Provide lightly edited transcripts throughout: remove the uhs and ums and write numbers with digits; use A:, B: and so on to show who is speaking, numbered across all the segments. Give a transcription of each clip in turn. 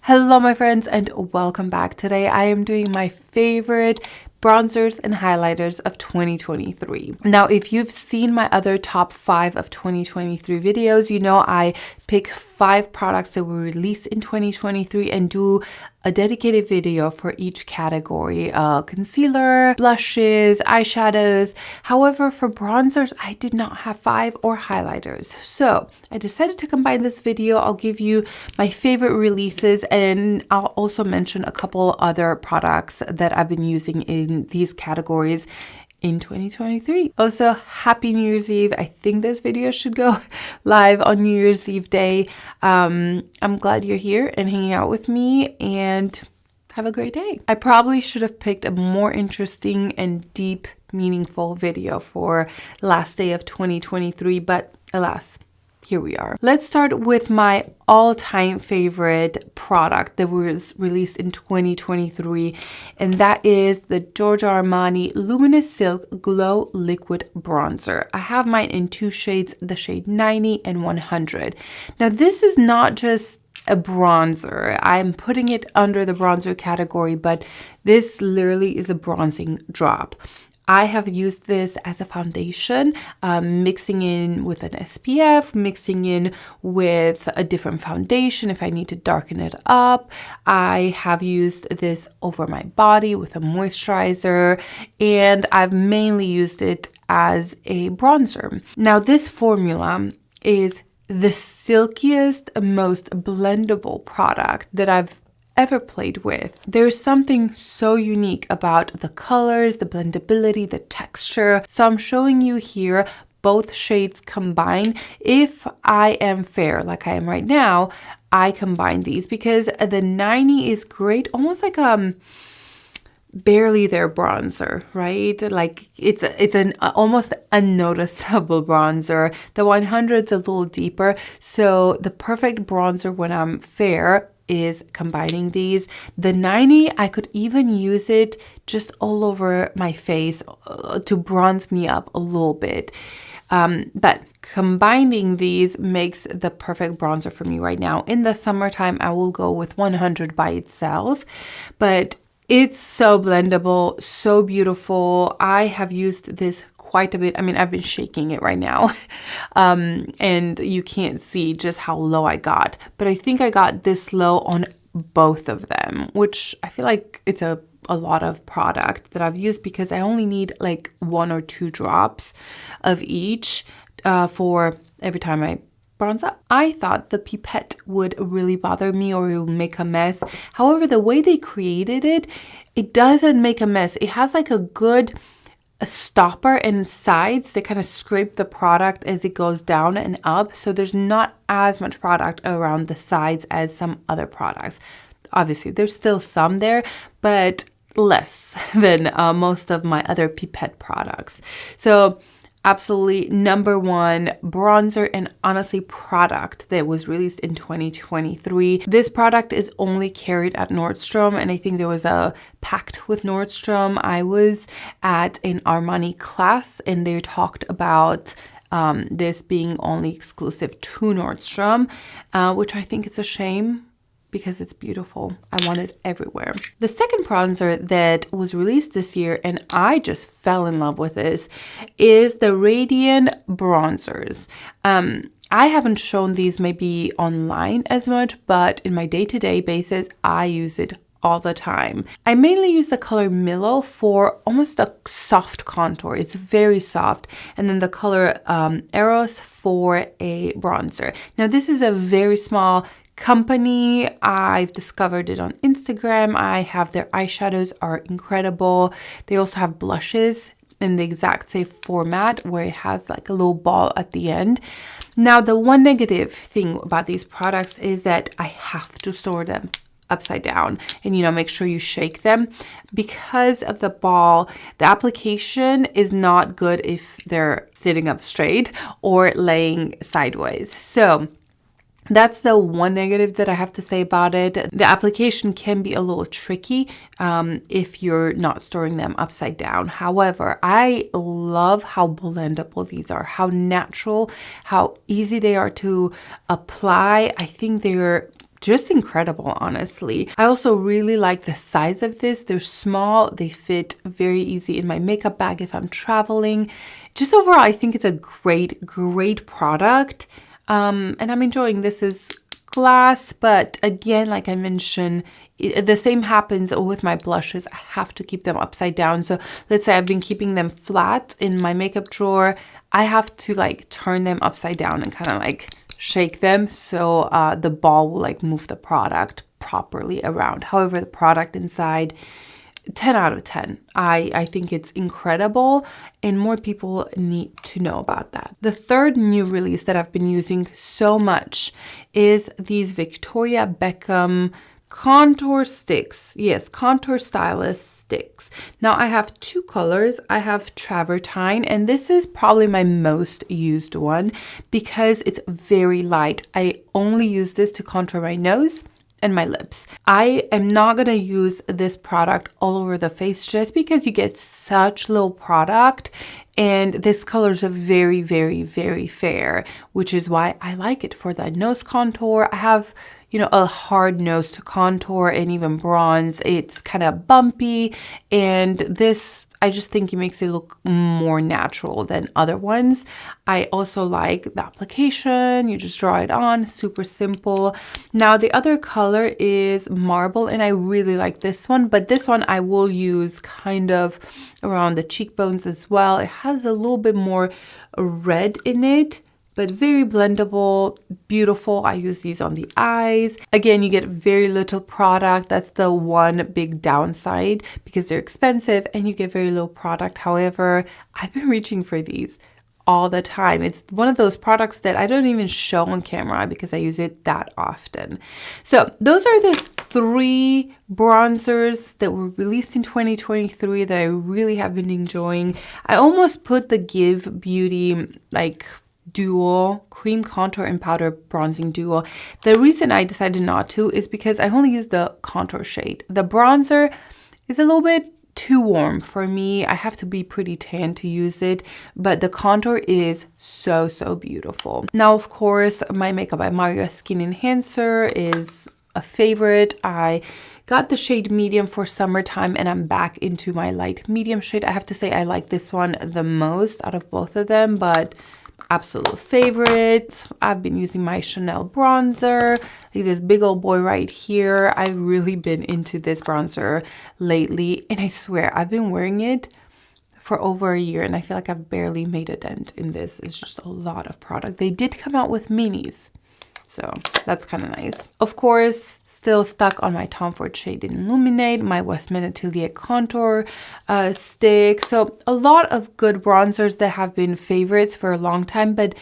A: Hello my friends and welcome back. Today I am doing my favorite bronzers and highlighters of 2023. Now, if you've seen my other top 5 of 2023 videos, you know I pick 5 products that were released in 2023 and do a dedicated video for each category: concealer, blushes, eyeshadows. However, for bronzers, I did not have 5 or highlighters. So I decided to combine this video. I'll give you my favorite releases and I'll also mention a couple other products that I've been using in these categories in 2023. Also, happy New Year's Eve. I think this video should go live on New Year's Eve day. I'm glad you're here and hanging out with me, and have a great day. I probably should have picked a more interesting and deep, meaningful video for last day of 2023, but alas, here we are. Let's start with my all-time favorite product that was released in 2023, and that is the Giorgio Armani Luminous Silk Glow Liquid Bronzer. I have mine in 2 shades, the shade 90 and 100. Now, this is not just a bronzer. I'm putting it under the bronzer category, but this literally is a bronzing drop. I have used this as a foundation, mixing in with an SPF, mixing in with a different foundation if I need to darken it up. I have used this over my body with a moisturizer, and I've mainly used it as a bronzer. Now, this formula is the silkiest, most blendable product that I've ever played with. There's something so unique about the colors, the blendability, the texture. So I'm showing you here both shades combined. If I am fair, like I am right now, I combine these because the 90 is great, almost like barely there bronzer, right? Like it's an almost unnoticeable bronzer. The 100 is a little deeper. So the perfect bronzer when I'm fair is combining these. The 90, I could even use it just all over my face to bronze me up a little bit. But combining these makes the perfect bronzer for me right now. In the summertime, I will go with 100 by itself, but it's so blendable, so beautiful. I have used this quite a bit. I mean, I've been shaking it right now, and you can't see just how low I got, but I think I got this low on both of them, which I feel like it's a lot of product that I've used because I only need like 1 or 2 drops of each for every time I bronze up. I thought the pipette would really bother me or it would make a mess. However, the way they created it, it doesn't make a mess. It has like a good stopper and sides that kind of scrape the product as it goes down and up. So there's not as much product around the sides as some other products. Obviously, there's still some there, but less than most of my other pipette products. So absolutely number 1 bronzer and honestly product that was released in 2023. This product is only carried at Nordstrom, and I think there was a pact with Nordstrom. I was at an Armani class and they talked about this being only exclusive to Nordstrom, which I think it's a shame because it's beautiful. I want it everywhere. The second bronzer that was released this year, and I just fell in love with this, is the Radiene bronzers. I haven't shown these maybe online as much, but in my day-to-day basis, I use it all the time. I mainly use the color Millow for almost a soft contour. It's very soft. And then the color Eros for a bronzer. Now, this is a very small company. I've discovered it on Instagram. I have their eyeshadows are incredible. They also have blushes in the exact same format where it has like a little ball at the end. Now, the one negative thing about these products is that I have to store them upside down and, you know, make sure you shake them because of the ball. The application is not good if they're sitting up straight or laying sideways. So that's the one negative that I have to say about it. The application can be a little tricky if you're not storing them upside down. However, I love how blendable these are, how natural, how easy they are to apply. I think they're just incredible, honestly. I also really like the size of this. They're small, they fit very easy in my makeup bag if I'm traveling. Just overall, I think it's a great product. And I'm enjoying this. Is glass, but again, like I mentioned, the same happens with my blushes. I have to keep them upside down. So let's say I've been keeping them flat in my makeup drawer. I have to like turn them upside down and kind of like shake them so the ball will like move the product properly around. However, the product inside, 10 out of 10. I think it's incredible, and more people need to know about that. The third new release that I've been using so much is these Victoria Beckham contour sticks. Yes, contour stylus sticks. Now I have two colors. I have travertine, and this is probably my most used one because it's very light. I only use this to contour my nose and my lips. I am not gonna use this product all over the face just because you get such little product, and this color is a very fair, which is why I like it for the nose contour. I have, you know, a hard nose to contour and even bronze. It's kind of bumpy, and this, I just think it makes it look more natural than other ones. I also like the application. You just draw it on, super simple. Now the other color is marble, and I really like this one, but this one I will use kind of around the cheekbones as well. It has a little bit more red in it, but very blendable, beautiful. I use these on the eyes. Again, you get very little product. That's the one big downside because they're expensive and you get very little product. However, I've been reaching for these all the time. It's one of those products that I don't even show on camera because I use it that often. So those are the three bronzers that were released in 2023 that I really have been enjoying. I almost put the Give Beauty like duo, cream contour and powder bronzing duo. The reason I decided not to is because I only use the contour shade. The bronzer is a little bit too warm for me. I have to be pretty tan to use it, but the contour is so beautiful. Now, of course, my Makeup by Mario Skin Enhancer is a favorite. I got the shade medium for summertime, and I'm back into my light medium shade. I have to say I like this one the most out of both of them, but absolute favorite. I've been using my Chanel bronzer, like this big old boy right here. I've really been into this bronzer lately, and I swear I've been wearing it for over a year, and I feel like I've barely made a dent in this. It's just a lot of product. They did come out with minis, so that's kind of nice. Of course, still stuck on my Tom Ford shade in Illuminate, my Westman Atelier contour stick. So a lot of good bronzers that have been favorites for a long time, but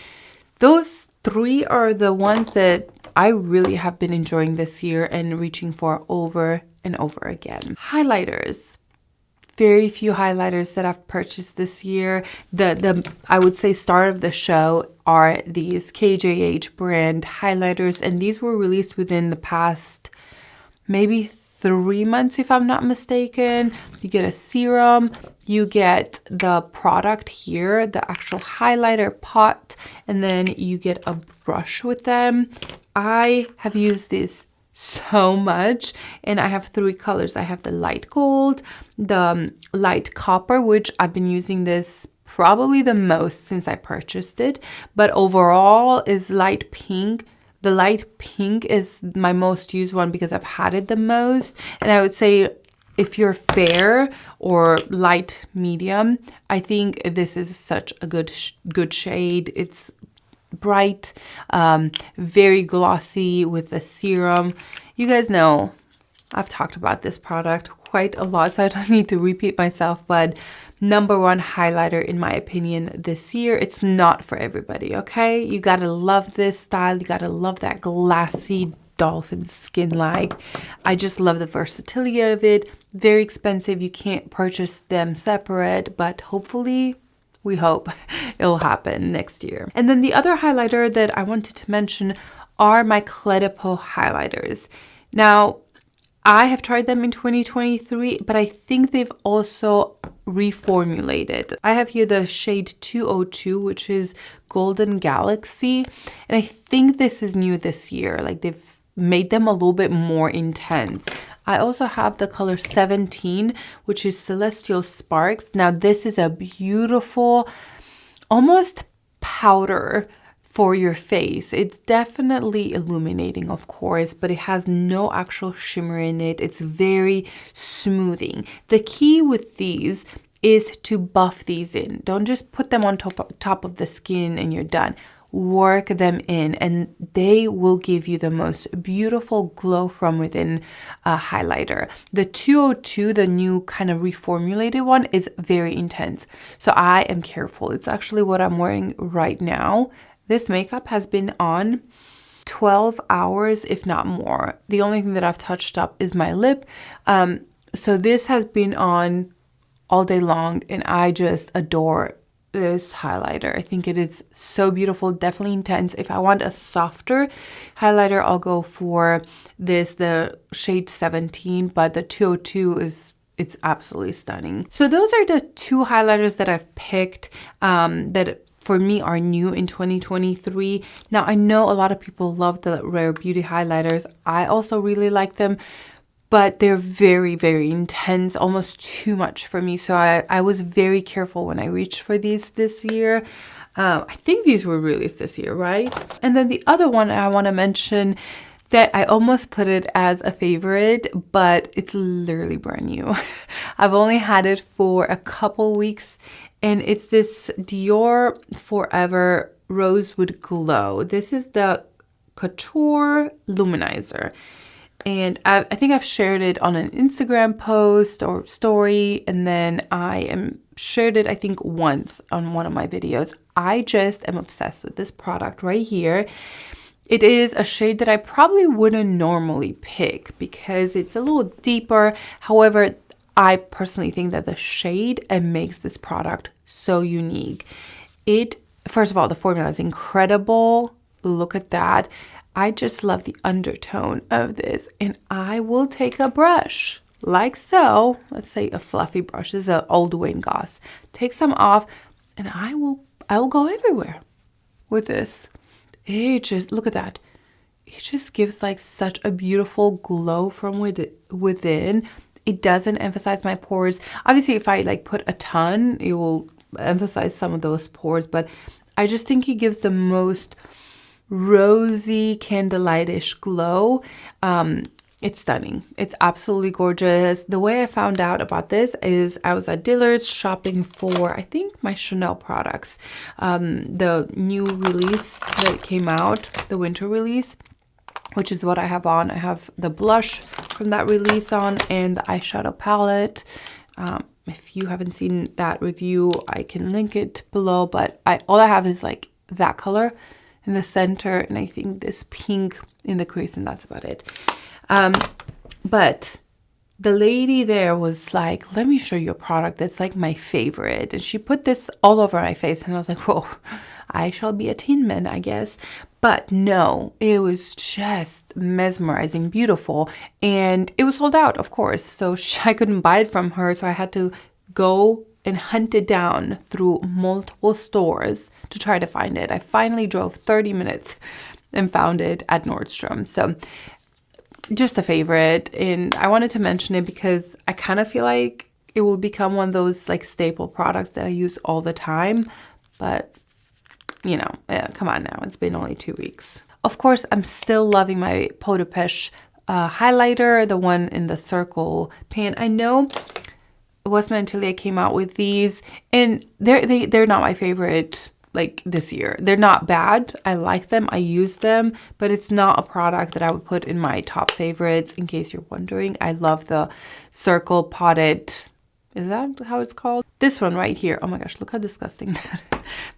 A: those three are the ones that I really have been enjoying this year and reaching for over and over again. Highlighters. Very few highlighters that I've purchased this year. The I would say star of the show are these KJH Brand highlighters, and these were released within the past maybe 3 months if I'm not mistaken. You get a serum, you get the product here, the actual highlighter pot, and then you get a brush with them. I have used this so much, and I have three colors. I have the light gold, the light copper, which I've been using this probably the most since I purchased it, but overall is light pink. The light pink is my most used one because I've had it the most, and I would say if you're fair or light medium, I think this is such a good shade. It's bright, very glossy with the serum. You guys know I've talked about this product quite a lot, so I don't need to repeat myself, but #1 highlighter in my opinion this year. It's not for everybody, okay? You gotta love this style. You gotta love that glassy dolphin skin like. I just love the versatility of it. Very expensive. You can't purchase them separate, but hopefully, we hope it'll happen next year. And then the other highlighter that I wanted to mention are my Peau highlighters. Now, I have tried them in 2023, but I think they've also reformulated. I have here the shade 202, which is Golden Galaxy, and I think this is new this year. Like they've made them a little bit more intense. I also have the color 17, which is Celestial Sparks. Now this is a beautiful, almost powder for your face. It's definitely illuminating, of course, but it has no actual shimmer in it. It's very smoothing. The key with these is to buff these in. Don't just put them on top of the skin and you're done. Work them in and they will give you the most beautiful glow from within highlighter. The 202, the new kind of reformulated one, is very intense. So I am careful. It's actually what I'm wearing right now. This makeup has been on 12 hours, if not more. The only thing that I've touched up is my lip. So this has been on all day long and I just adore this highlighter. I think it is so beautiful, definitely intense. If I want a softer highlighter, I'll go for this, the shade 17, but the 202 it's absolutely stunning. So those are the two highlighters that I've picked that for me are new in 2023. Now I know a lot of people love the Rare Beauty highlighters. I also really like them, but they're very, very intense, almost too much for me. So I was very careful when I reached for these this year. I think these were released this year, right? And then the other one I want to mention that I almost put it as a favorite, but it's literally brand new. I've only had it for a couple weeks, and it's this Dior Forever Rosewood Glow. This is the Couture Luminizer. And I think I've shared it on an Instagram post or story, and then I shared it, I think, once on one of my videos. I just am obsessed with this product right here. It is a shade that I probably wouldn't normally pick because it's a little deeper. However, I personally think that the shade makes this product so unique. First of all, the formula is incredible. Look at that. I just love the undertone of this, and I will take a brush like so. Let's say a fluffy brush. This is an old Wayne Goss. Take some off, and I will go everywhere with this. It just, look at that. It just gives like such a beautiful glow from within. It doesn't emphasize my pores. Obviously, if I like put a ton, it will emphasize some of those pores, but I just think it gives the most rosy, candlelight-ish glow. It's stunning. It's absolutely gorgeous. The way I found out about this is I was at Dillard's shopping for, I think, my Chanel products. The new release that came out, the winter release, which is what I have on. I have the blush from that release on and the eyeshadow palette. If you haven't seen that review, I can link it below, but all I have is like that color in the center, and I think this pink in the crease, and that's about it. But the lady there was like, let me show you a product that's like my favorite. And she put this all over my face, and I was like, whoa, I shall be a Tin Man, I guess. But no, it was just mesmerizing, beautiful. And it was sold out, of course. So I couldn't buy it from her. So I had to go and hunt it down through multiple stores to try to find it. I finally drove 30 minutes and found it at Nordstrom. So just a favorite, and I wanted to mention it because I kind of feel like it will become one of those like staple products that I use all the time. But you know, come on now, it's been only 2 weeks. Of course, I'm still loving my Peau highlighter, the one in the circle pan. I know Westman Atelier came out with these, and they're not my favorite like this year. They're not bad. I like them. I use them, but it's not a product that I would put in my top favorites. In case you're wondering, I love the circle potted. Is that how it's called? This one right here. Oh my gosh, look how disgusting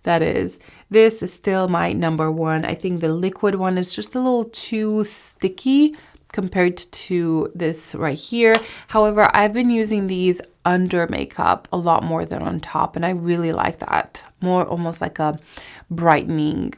A: that is. This is still my number one. I think the liquid one is just a little too sticky compared to this right here. However, I've been using these under makeup a lot more than on top, and I really like that. More almost like a brightening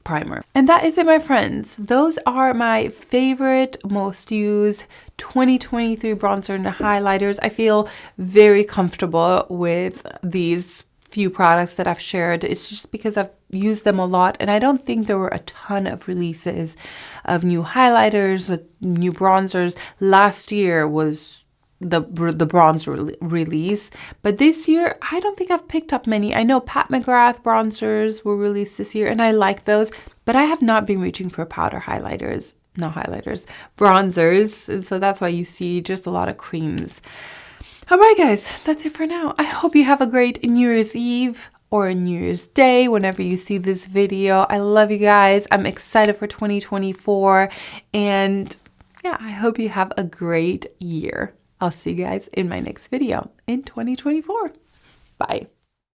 A: primer. And that is it, my friends. Those are my favorite, most used 2023 bronzer and highlighters. I feel very comfortable with these few products that I've shared. It's just because I've used them a lot, and I don't think there were a ton of releases of new highlighters, new bronzers. Last year was the bronzer release, but this year I don't think I've picked up many. I know Pat McGrath bronzers were released this year, and I like those, but I have not been reaching for powder highlighters, not highlighters, bronzers, and so that's why you see just a lot of creams. All right, guys, that's it for now. I hope you have a great New Year's Eve or a New Year's Day whenever you see this video. I love you guys. I'm excited for 2024, and yeah, I hope you have a great year. I'll see you guys in my next video in 2024. Bye.